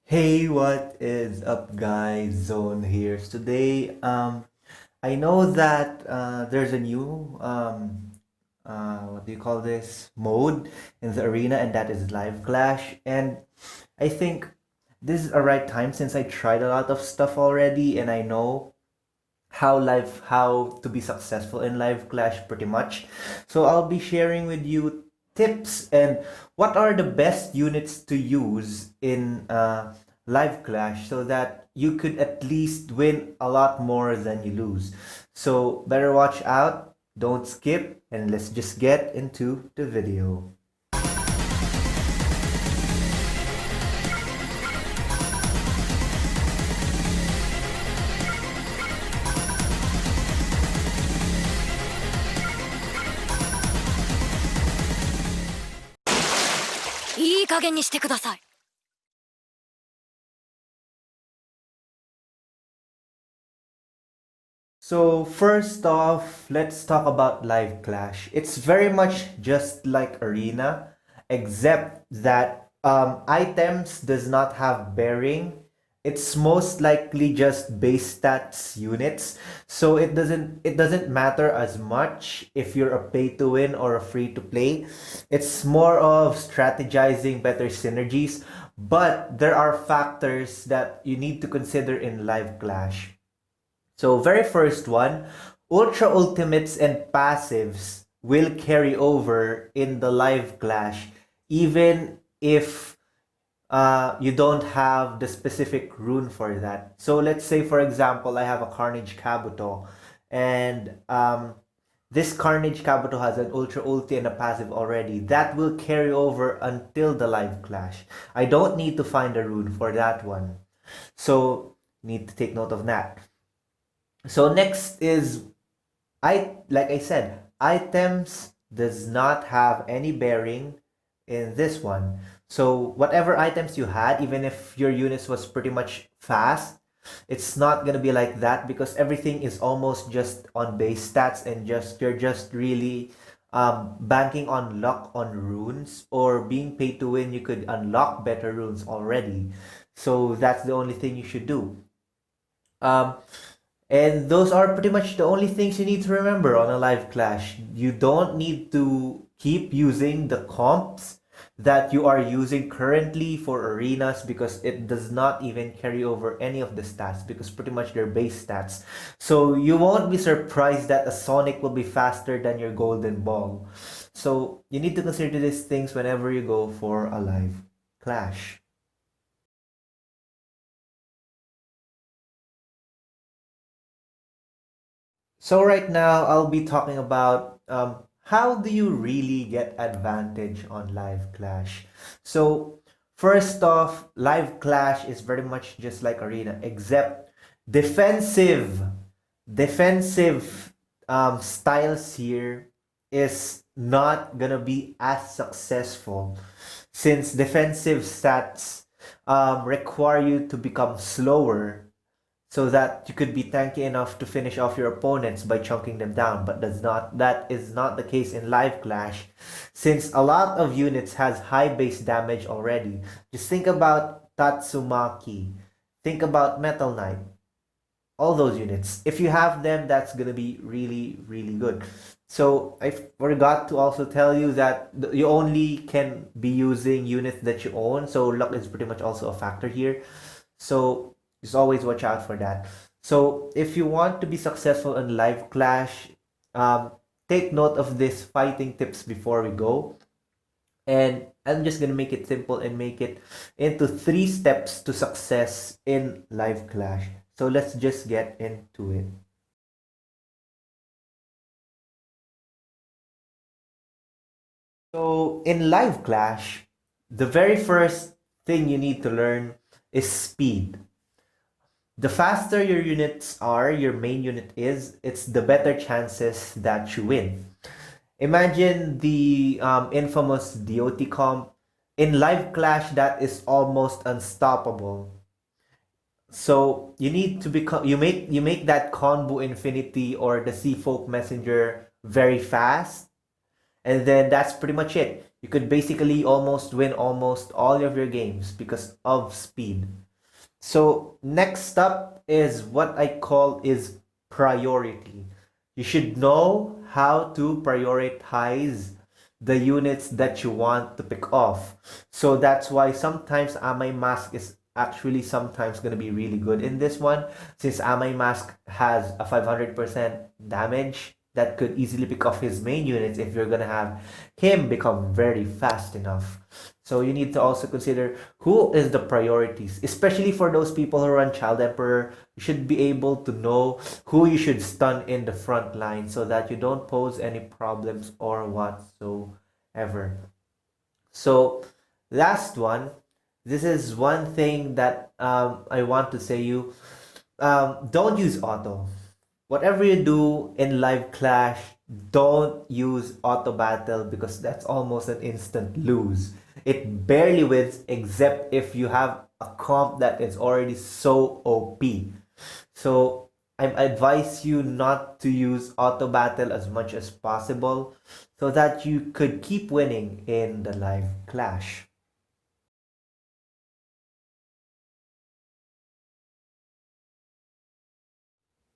Hey, what is up, guys? Zone here. Today, I know that there's a new what do you call this mode in the arena, and that is live clash. And I think this is a right time since I tried a lot of stuff already, and I know how to be successful in live clash pretty much. So I'll be sharing with you tips and what are the best units to use in live clash so that you could at least win a lot more than you lose. So better watch out, don't skip, and let's just get into the video. So first off, let's talk about Live Clash. It's very much just like Arena, except that items does not have bearing. It's most likely just base stats units. So it doesn't matter as much if you're a pay to win or a free to play. It's more of strategizing better synergies. But there are factors that you need to consider in Live Clash. So very first one, Ultra Ultimates and Passives will carry over in the live clash even if you don't have the specific rune for that. So let's say for example I have a Carnage Kabuto and this Carnage Kabuto has an Ultra Ulti and a passive already. That will carry over until the live clash. I don't need to find a rune for that one. So need to take note of that. So next is like I said, items does not have any bearing in this one. So whatever items you had, even if your units was pretty much fast, it's not gonna be like that because everything is almost just on base stats and you're just really banking on luck on runes or being paid to win. You could unlock better runes already. So that's the only thing you should do. Um, and those are pretty much the only things you need to remember on a live clash. You don't need to keep using the comps that you are using currently for arenas because it does not even carry over any of the stats because pretty much they're base stats. So you won't be surprised that a Sonic will be faster than your Golden Ball. So you need to consider these things whenever you go for a live clash. So right now, I'll be talking about how do you really get advantage on Live Clash. So first off, Live Clash is very much just like Arena, except defensive. Defensive styles here is not gonna be as successful since defensive stats require you to become slower so that you could be tanky enough to finish off your opponents by chunking them down. But that is not the case in live clash, since a lot of units has high base damage already. Just think about Tatsumaki, think about Metal Knight, all those units. If you have them, that's gonna be really good. So I forgot to also tell you that you only can be using units that you own. So luck is pretty much also a factor here. So just always watch out for that. So if you want to be successful in live clash, take note of these fighting tips before we go. And I'm just gonna make it simple and make it into 3 steps to success in live clash. So let's just get into it. So in live clash, the very first thing you need to learn is speed. The faster your units are, your main unit is, it's the better chances that you win. Imagine the infamous DOT comp. In live clash, that is almost unstoppable. So you need to become you make that combo infinity or the sea folk messenger very fast, and then that's pretty much it. You could basically almost win almost all of your games because of speed. So next up is what I call is priority. You should know how to prioritize the units that you want to pick off. So that's why sometimes Amai Mask is actually sometimes going to be really good in this one, since Amai Mask has a 500% damage that could easily pick off his main units if you're going to have him become very fast enough. So you need to also consider who is the priorities, especially for those people who run Child Emperor. You should be able to know who you should stun in the front line so that you don't pose any problems or whatsoever. So last one, this is one thing that I want to say you, don't use auto. Whatever you do in live clash, don't use auto battle because that's almost an instant lose. It barely wins except if you have a comp that is already so OP. So I advise you not to use auto battle as much as possible so that you could keep winning in the live clash.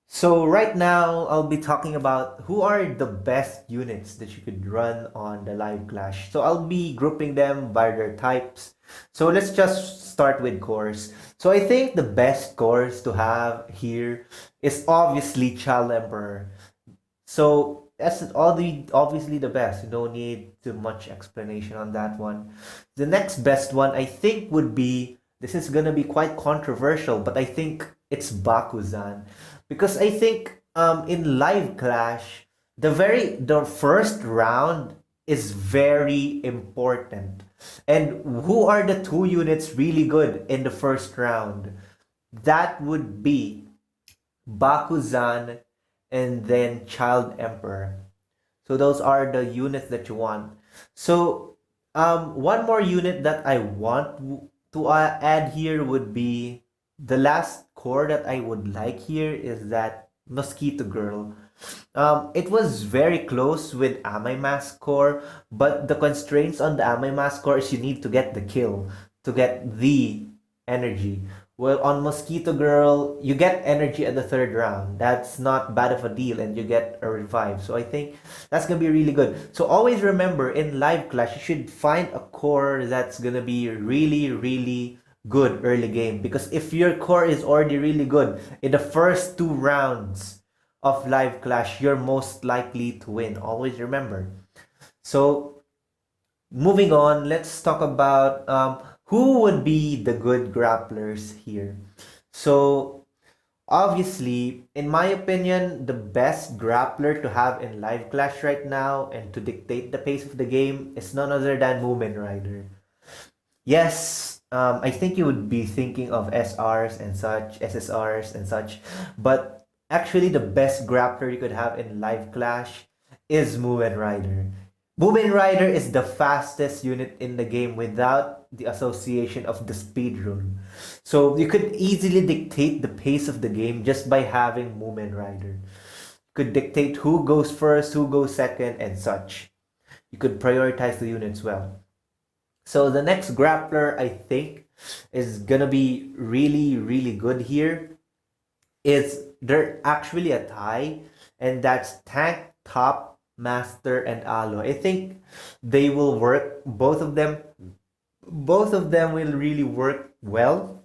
So right now, I'll be talking about who are the best units that you could run on the live clash. So I'll be grouping them by their types. So let's just start with cores. So I think the best cores to have here is obviously Child Emperor. So that's obviously the best. You don't need too much explanation on that one. The next best one I think would be, this is gonna be quite controversial, but I think it's Bakuzan. Because I think in live clash, the first round is very important. And who are the two units really good in the first round? That would be Bakuzan and then Child Emperor. So those are the units that you want. So one more unit that I want to add here would be the last core that I would like here is that Mosquito Girl. It was very close with Amai Mask core, but the constraints on the Amai Mask core is you need to get the kill to get the energy. Well, on Mosquito Girl, you get energy at the third round. That's not bad of a deal, and you get a revive. So I think that's gonna be really good. So always remember, in live clash, you should find a core that's gonna be really, really good early game. Because if your core is already really good in the first two rounds of live clash, you're most likely to win. Always remember. So moving on, let's talk about who would be the good grapplers here. So obviously, in my opinion, the best grappler to have in live clash right now and to dictate the pace of the game is none other than Moomin Rider. Yes, I think you would be thinking of SRs and such, SSRs and such, but actually the best grappler you could have in live clash is Moomin Rider. Moomin Rider is the fastest unit in the game without the association of the speed rune. So you could easily dictate the pace of the game just by having Moomin Rider. You could dictate who goes first, who goes second, and such. You could prioritize the units well. So the next grappler I think is gonna be really, really good here is they're actually a tie, and that's Tank, Top, Master, and Alo. I think they will work, both of them will really work well,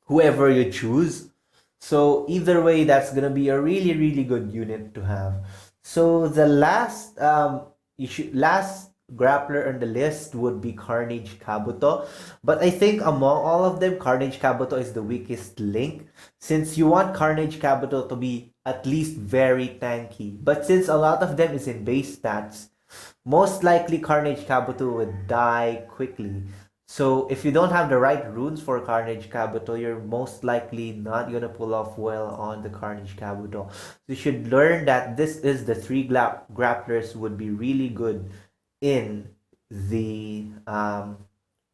whoever you choose. So either way, that's gonna be a really, really good unit to have. So the last grappler on the list would be Carnage Kabuto. But I think among all of them, Carnage Kabuto is the weakest link, since you want Carnage Kabuto to be at least very tanky. But since a lot of them is in base stats, most likely Carnage Kabuto would die quickly. So if you don't have the right runes for Carnage Kabuto, you're most likely not gonna pull off well on the Carnage Kabuto. So you should learn that this is the three grapplers would be really good in the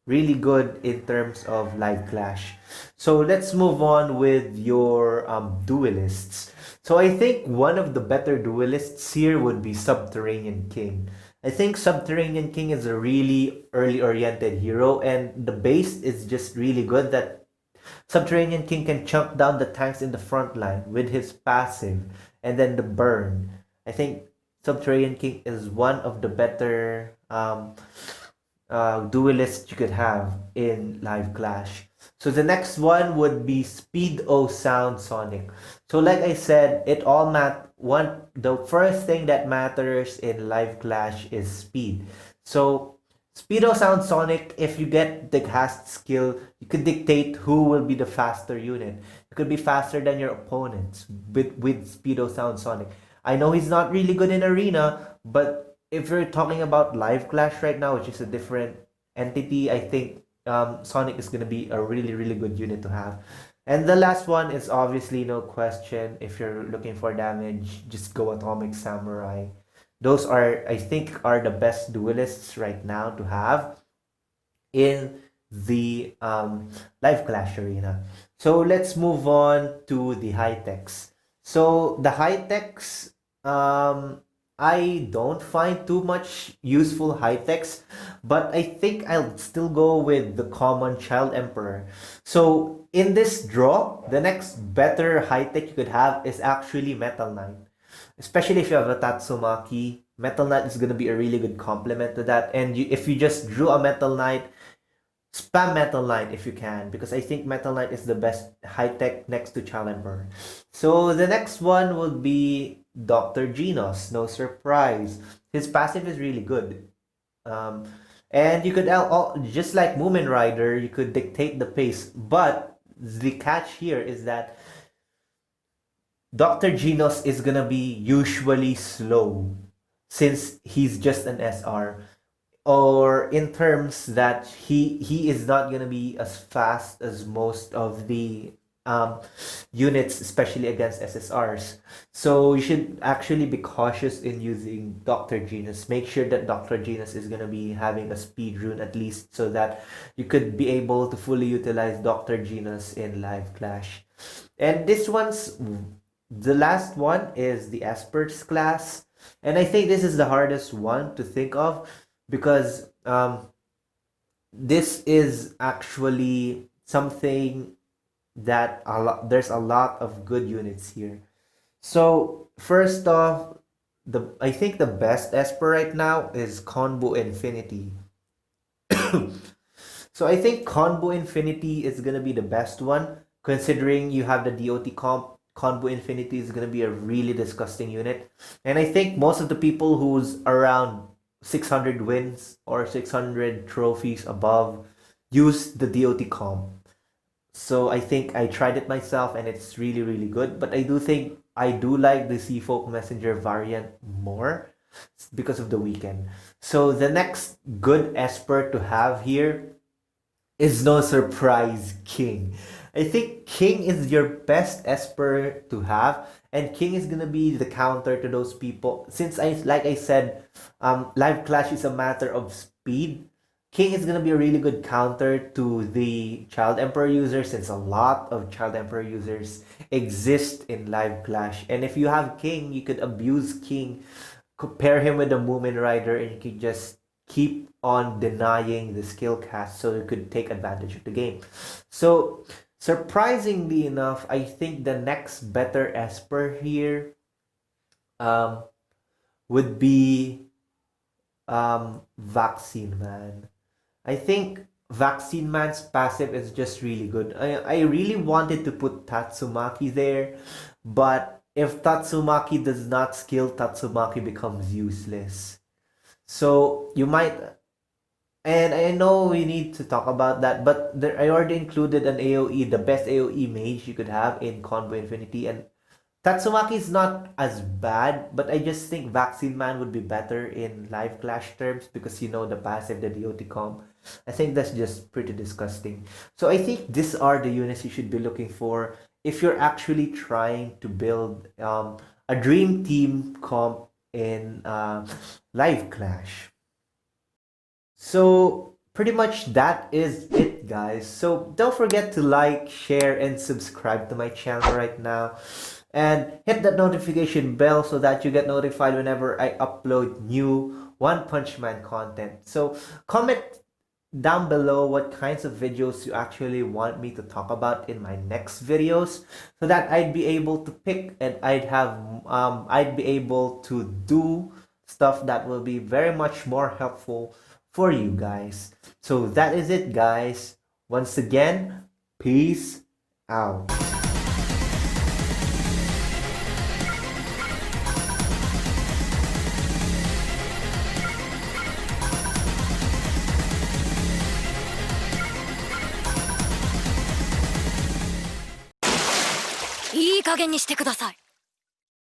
really good in terms of live clash. So let's move on with your duelists. So I think one of the better duelists here would be Subterranean King. I think Subterranean King is a really early oriented hero, and the base is just really good that Subterranean King can chunk down the tanks in the front line with his passive and then the burn. I think Subterranean King is one of the better duelists you could have in Live Clash. So the next one would be Speed O Sound Sonic. So like I said, it all the first thing that matters in Live Clash is speed. So Speedo Sound Sonic, if you get the cast skill, you could dictate who will be the faster unit. You could be faster than your opponents with Speedo Sound Sonic. I know he's not really good in Arena, but if we're talking about Live Clash right now, which is a different entity, I think Sonic is going to be a really, really good unit to have. And the last one is obviously no question. If you're looking for damage, just go Atomic Samurai. Those are, I think, are the best duelists right now to have in the Live Clash arena. So let's move on to the high techs. So the high techs, I don't find too much useful high techs, but I think I'll still go with the common Child Emperor. So in this draw, the next better high tech you could have is actually Metal Knight. Especially if you have a Tatsumaki, Metal Knight is going to be a really good complement to that. And if you just drew a Metal Knight, spam Metal Knight if you can, because I think Metal Knight is the best high tech next to Child Emperor. So the next one would be Dr. Genos. No surprise, his passive is really good. And you could just like Moomin Rider, you could dictate the pace. But the catch here is that Dr. Genos is gonna be usually slow since he's just an SR, or in terms that he is not gonna be as fast as most of the units, especially against SSRs. So you should actually be cautious in using Dr. Genos. Make sure that Dr. Genos is gonna be having a speed rune at least, so that you could be able to fully utilize Dr. Genos in Live Clash. And the last one is the ESPERS class. And I think this is the hardest one to think of because this is actually something that there's a lot of good units here. So first off, I think the best Esper right now is Convo Infinity. So I think Convo Infinity is gonna be the best one, considering you have the DOT comp. Convo Infinity is gonna be a really disgusting unit, and I think most of the people who's around 600 wins or 600 trophies above use the DOT comp. So I think I tried it myself and it's really, really good. But I do think I do like the Seafolk Messenger variant more because of the weekend. So the next good Esper to have here is no surprise King. I think King is your best Esper to have, and King is gonna be the counter to those people. Since like I said, Live Clash is a matter of speed. King is gonna be a really good counter to the Child Emperor users, since a lot of Child Emperor users exist in Live Clash. And if you have King, you could abuse King, compare him with the Moomin Rider, and you could just keep on denying the skill cast so you could take advantage of the game. So surprisingly enough, I think the next better Esper here would be Vaccine Man. I think Vaccine Man's passive is just really good. I really wanted to put Tatsumaki there, but if Tatsumaki does not skill, Tatsumaki becomes useless. So you might, and I know we need to talk about that, but I already included an AoE, the best AoE mage you could have in Convo Infinity, and Tatsumaki is not as bad, but I just think Vaccine Man would be better in Live Clash terms because you know the passive, the DOT comp. I think that's just pretty disgusting. So I think these are the units you should be looking for if you're actually trying to build a dream team comp in Live Clash. So pretty much that is it, guys. So don't forget to like, share, and subscribe to my channel right now. And hit that notification bell so that you get notified whenever I upload new One Punch Man content. So comment down below what kinds of videos you actually want me to talk about in my next videos, so that I'd be able to pick, and I'd be able to do stuff that will be very much more helpful for you guys. So that is it, guys. Once again, peace out.いい加減にしてください。